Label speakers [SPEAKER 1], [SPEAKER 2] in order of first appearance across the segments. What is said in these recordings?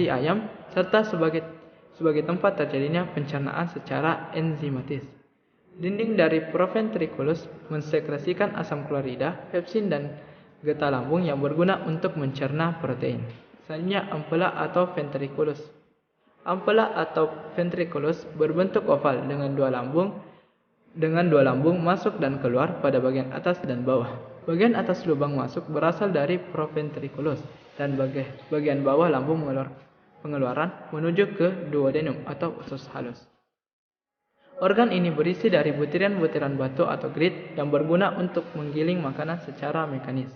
[SPEAKER 1] ayam serta sebagai tempat terjadinya pencernaan secara enzimatis. Dinding dari proventriculus mensekresikan asam klorida, pepsin dan getah lambung yang berguna untuk mencerna protein. Selanjutnya ampela atau ventriculus. Ampela atau ventriculus berbentuk oval dengan dua lambung masuk dan keluar pada bagian atas dan bawah. Bagian atas lubang masuk berasal dari proventriculus dan bagian bawah lambung pengeluaran menuju ke duodenum atau usus halus. Organ ini berisi dari butiran-butiran batu atau grit yang berguna untuk menggiling makanan secara mekanis.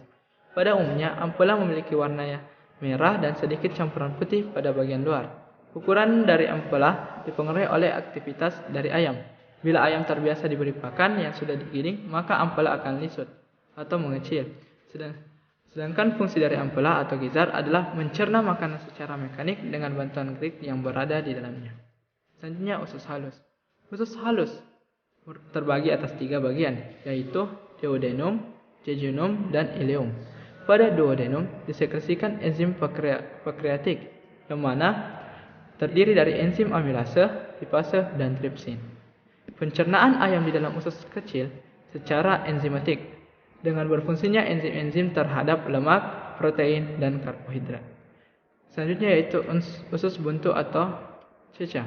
[SPEAKER 1] Pada umumnya, ampela memiliki warna merah dan sedikit campuran putih pada bagian luar. Ukuran dari ampela dipengaruhi oleh aktivitas dari ayam. Bila ayam terbiasa diberi pakan yang sudah digiling, maka ampela akan lisut atau mengecil. Sedangkan fungsi dari ampela atau gizar adalah mencerna makanan secara mekanik dengan bantuan grit yang berada di dalamnya. Selanjutnya usus halus. Usus halus terbagi atas 3 bagian, yaitu duodenum, jejunum, dan ileum. Pada duodenum disekresikan enzim pankreatik, yang mana terdiri dari enzim amilase, lipase, dan tripsin. Pencernaan ayam di dalam usus kecil secara enzimatik, dengan berfungsinya enzim-enzim terhadap lemak, protein, dan karbohidrat. Selanjutnya yaitu usus buntu atau ceca.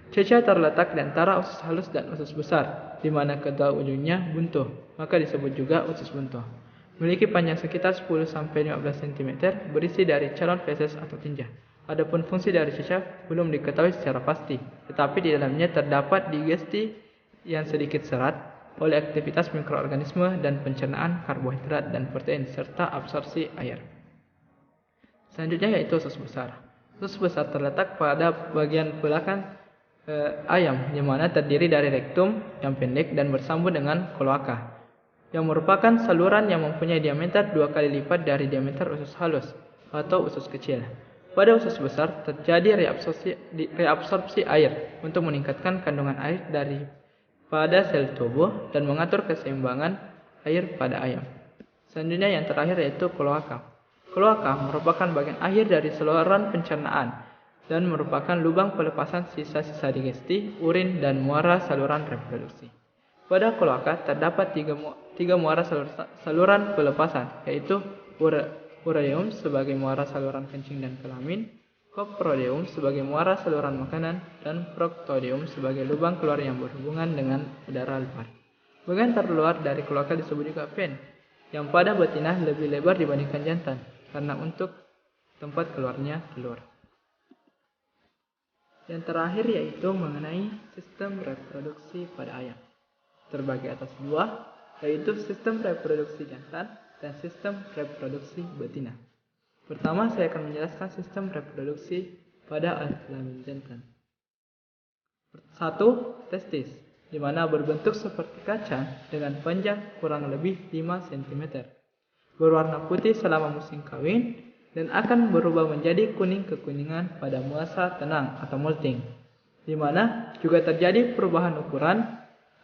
[SPEAKER 1] Ceca terletak di antara usus halus dan usus besar, di mana kedua ujungnya buntu, maka disebut juga usus buntu. Memiliki panjang sekitar 10-15 cm, berisi dari calon feses atau tinja. Adapun fungsi dari ceca belum diketahui secara pasti, tetapi di dalamnya terdapat digesti yang sedikit serat oleh aktivitas mikroorganisme dan pencernaan karbohidrat dan protein serta absorpsi air. Selanjutnya yaitu usus besar. Usus besar terletak pada bagian belakang ayam, yang mana terdiri dari rektum yang pendek dan bersambung dengan kloaka, yang merupakan saluran yang mempunyai diameter 2 kali lipat dari diameter usus halus atau usus kecil. Pada usus besar terjadi reabsorpsi air untuk meningkatkan kandungan air pada sel tubuh dan mengatur keseimbangan air pada ayam. Selanjutnya yang terakhir yaitu kloaka. Kloaka merupakan bagian akhir dari saluran pencernaan dan merupakan lubang pelepasan sisa-sisa digesti, urin, dan muara saluran reproduksi. Pada kloaka terdapat tiga muara saluran pelepasan, yaitu ureum sebagai muara saluran kencing dan kelamin, coprodeum sebagai muara saluran makanan, dan proctodeum sebagai lubang keluar yang berhubungan dengan udara luar. Bagian terluar dari kloaka disebut juga ven, yang pada betina lebih lebar dibandingkan jantan, karena untuk tempat keluarnya telur. Yang terakhir yaitu mengenai sistem reproduksi pada ayam. Terbagi atas 2, yaitu sistem reproduksi jantan dan sistem reproduksi betina. Pertama, saya akan menjelaskan sistem reproduksi pada kelamin jantan. 1. Testis, di mana berbentuk seperti kacang dengan panjang kurang lebih 5 cm. Berwarna putih selama musim kawin dan akan berubah menjadi kuning kekuningan pada masa tenang atau molting, di mana juga terjadi perubahan ukuran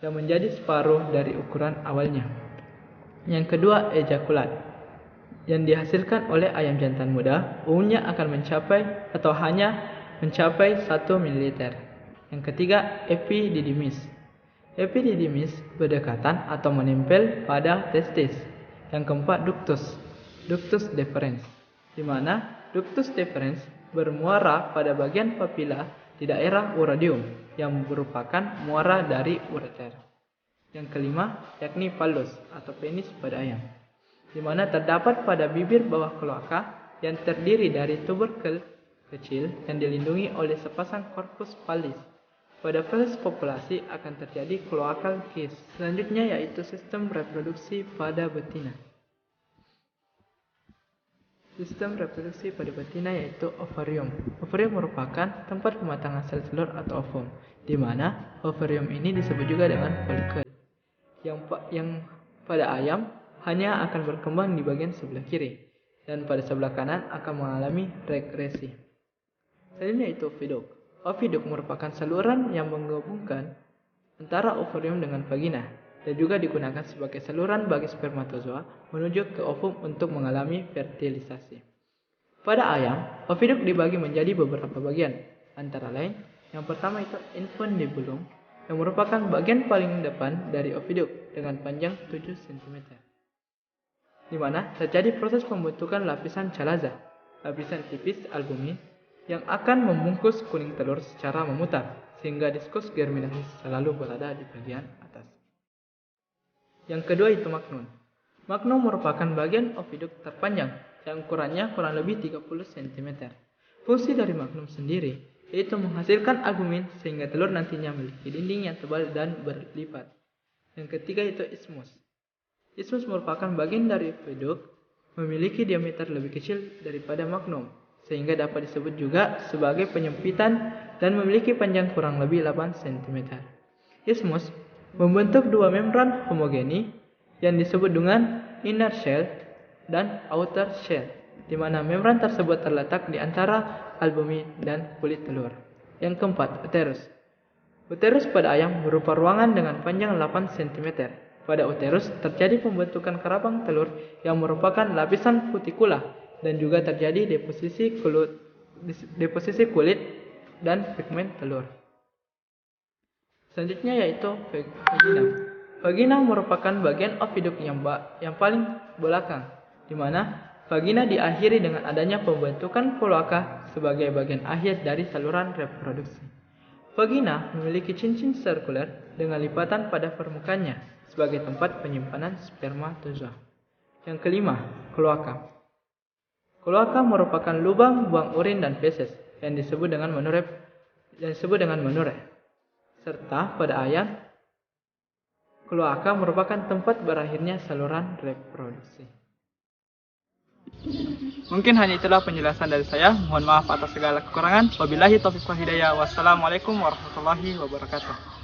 [SPEAKER 1] yang menjadi separuh dari ukuran awalnya. Yang kedua, ejakulat, yang dihasilkan oleh ayam jantan muda umumnya akan mencapai atau hanya mencapai 1 ml. Yang ketiga, epididymis. Epididymis berdekatan atau menempel pada testis. Yang keempat, ductus deferens, di mana ductus deferens bermuara pada bagian papila di daerah uradium yang merupakan muara dari ureter. Yang kelima, yakni phallus atau penis pada ayam, di mana terdapat pada bibir bawah kloaka yang terdiri dari tuberkel kecil yang dilindungi oleh sepasang corpus pallis. Pada fase populasi akan terjadi cloacal case. Selanjutnya yaitu sistem reproduksi pada betina. Sistem reproduksi pada betina yaitu ovarium. Ovarium merupakan tempat pematangan sel telur atau ovum, di mana ovarium ini disebut juga dengan folikel, yang pada ayam hanya akan berkembang di bagian sebelah kiri, dan pada sebelah kanan akan mengalami regresi. Selanjutnya yaitu oviduk. Oviduk merupakan saluran yang menghubungkan antara ovarium dengan vagina, dan juga digunakan sebagai saluran bagi spermatozoa menuju ke ovum untuk mengalami fertilisasi. Pada ayam, oviduk dibagi menjadi beberapa bagian, antara lain yang pertama itu infundibulum, yang merupakan bagian paling depan dari oviduk dengan panjang 7 cm, di mana terjadi proses pembentukan lapisan chalaza, lapisan tipis albumin yang akan membungkus kuning telur secara memutar, sehingga diskus germinasi selalu berada di bagian atas. Yang kedua itu magnum. Magnum merupakan bagian oviduk terpanjang yang ukurannya kurang lebih 30 cm. Fungsi dari magnum sendiri yaitu menghasilkan albumin sehingga telur nantinya memiliki dinding yang tebal dan berlipat. Yang ketiga itu isthmus. Isthmus merupakan bagian dari oviduk memiliki diameter lebih kecil daripada magnum, sehingga dapat disebut juga sebagai penyempitan dan memiliki panjang kurang lebih 8 cm. Isthmus membentuk dua membran homogeni yang disebut dengan inner shell dan outer shell, di mana membran tersebut terletak di antara albumin dan kulit telur. Yang keempat, uterus. Uterus pada ayam berupa ruangan dengan panjang 8 cm. Pada uterus terjadi pembentukan kerabang telur yang merupakan lapisan cuticula dan juga terjadi deposisi kulit dan pigmen telur. Selanjutnya yaitu vagina. Vagina merupakan bagian oviduk yang paling belakang, di mana vagina diakhiri dengan adanya pembentukan kloaka sebagai bagian akhir dari saluran reproduksi. Vagina memiliki cincin sirkuler dengan lipatan pada permukaannya sebagai tempat penyimpanan spermatozoa. Yang kelima, kloaka. Kloaka merupakan lubang buang urin dan feses yang disebut dengan menure, serta pada ayam, kloaka merupakan tempat berakhirnya saluran reproduksi. Mungkin hanya itulah penjelasan dari saya. Mohon maaf atas segala kekurangan. Wabillahi taufiq wal hidayah. Wassalamualaikum warahmatullahi wabarakatuh.